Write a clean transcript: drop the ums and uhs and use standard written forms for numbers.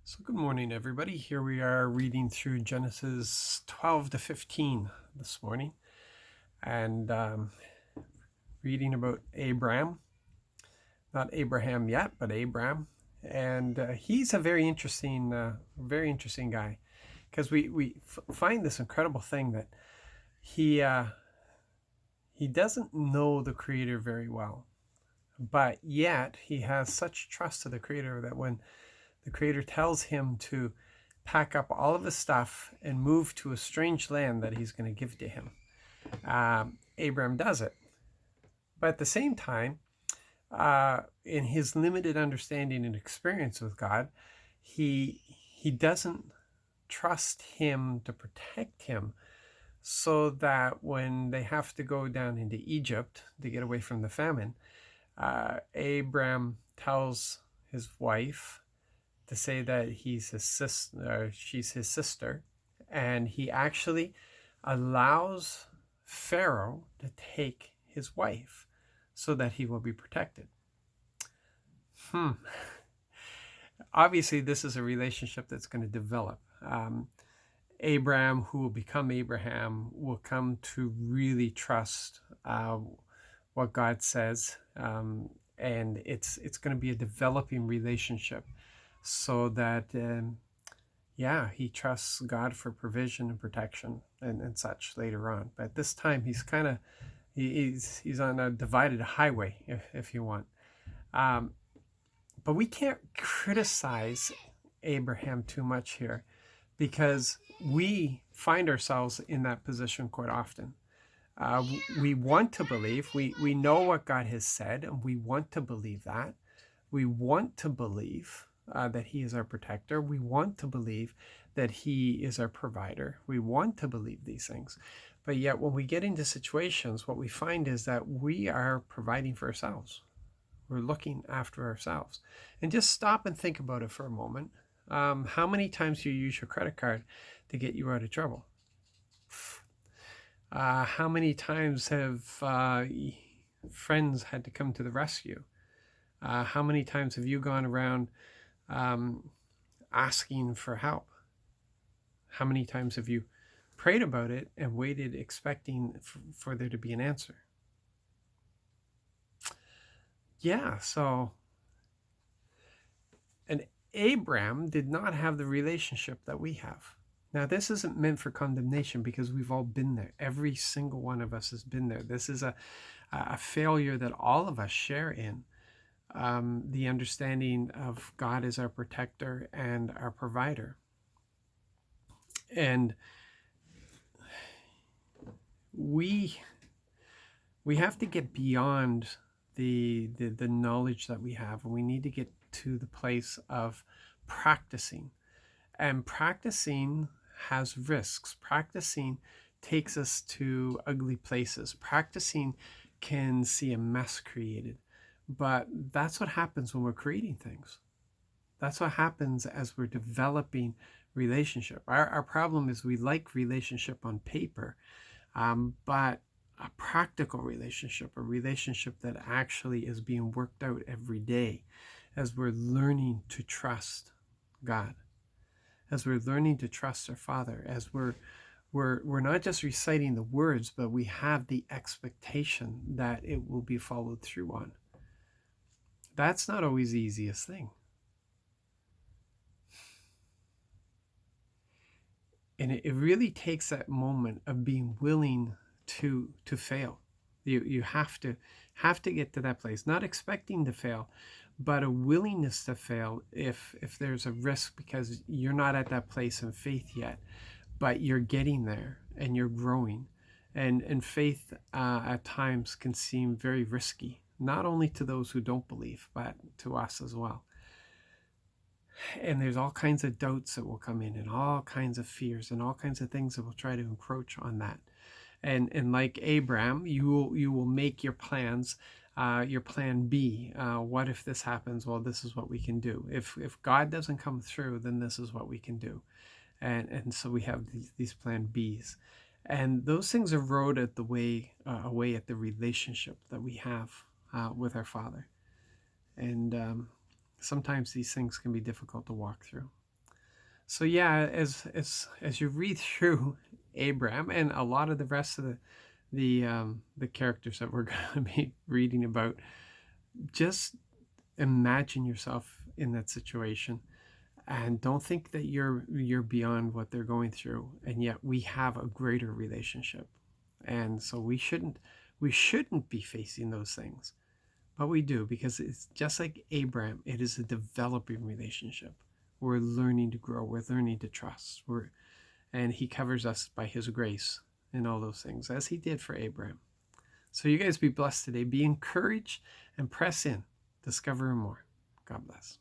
So, good morning, everybody. Here we are reading through Genesis 12 to 15 this morning and reading about Abram. Not Abraham yet, but Abram. And he's a very interesting guy because we find this incredible thing that he doesn't know the Creator very well, but yet he has such trust to the Creator that when the Creator tells him to pack up all of his stuff and move to a strange land that he's going to give to him, Abram does it. But at the same time, in his limited understanding and experience with God, he doesn't trust him to protect him, so that when they have to go down into Egypt to get away from the famine, Abram tells his wife to say that he's his sister, she's his sister, and he actually allows Pharaoh to take his wife so that he will be protected. Obviously, this is a relationship that's going to develop. Abram, who will become Abraham, will come to really trust what God says, and it's going to be a developing relationship, so that he trusts God for provision and protection and such later on. But at this time, he's on a divided highway, if you want. But we can't criticize Abraham too much here, because we find ourselves in that position quite often. We want to believe, we know what God has said, and we want to believe that. We want to believe that He is our protector. We want to believe that He is our provider. We want to believe these things. But yet, when we get into situations, what we find is that we are providing for ourselves. We're looking after ourselves. And just stop and think about it for a moment. How many times do you use your credit card to get you out of trouble? How many times have friends had to come to the rescue? How many times have you gone around asking for help? How many times have you prayed about it and waited expecting for there to be an answer? Yeah, so, and Abram did not have the relationship that we have. Now, this isn't meant for condemnation, because we've all been there. Every single one of us has been there. This is a failure that all of us share in. The understanding of God as our protector and our provider. And we have to get beyond the knowledge that we have, and we need to get to the place of practicing. And practicing has risks. Practicing takes us to ugly places. Practicing can see a mess created. But that's what happens when we're creating things. That's what happens as we're developing relationship. Our problem is we like relationship on paper, but a practical relationship, a relationship that actually is being worked out every day, as we're learning to trust God, as we're learning to trust our Father, as we're not just reciting the words, but we have the expectation that it will be followed through on. That's not always the easiest thing. And it really takes that moment of being willing to fail. You have to get to that place, not expecting to fail, but a willingness to fail if there's a risk, because you're not at that place in faith yet, but you're getting there and you're growing. And faith at times can seem very risky, not only to those who don't believe, but to us as well. And there's all kinds of doubts that will come in, and all kinds of fears, and all kinds of things that will try to encroach on that. And like Abram, you will make your plans, your plan B. What if this happens? Well, this is what we can do. If God doesn't come through, then this is what we can do. And so we have these plan Bs. And those things erode at the away at the relationship that we have with our Father. And sometimes these things can be difficult to walk through. So yeah, as you read through Abraham and a lot of the rest of the characters that we're going to be reading about, just imagine yourself in that situation, and don't think that you're beyond what they're going through. And yet we have a greater relationship, and so we shouldn't be facing those things, but we do, because it's just like Abraham. It is a developing relationship. We're learning to grow. We're learning to trust. And he covers us by his grace and all those things, as he did for Abraham. So you guys be blessed today. Be encouraged and press in. Discover more. God bless.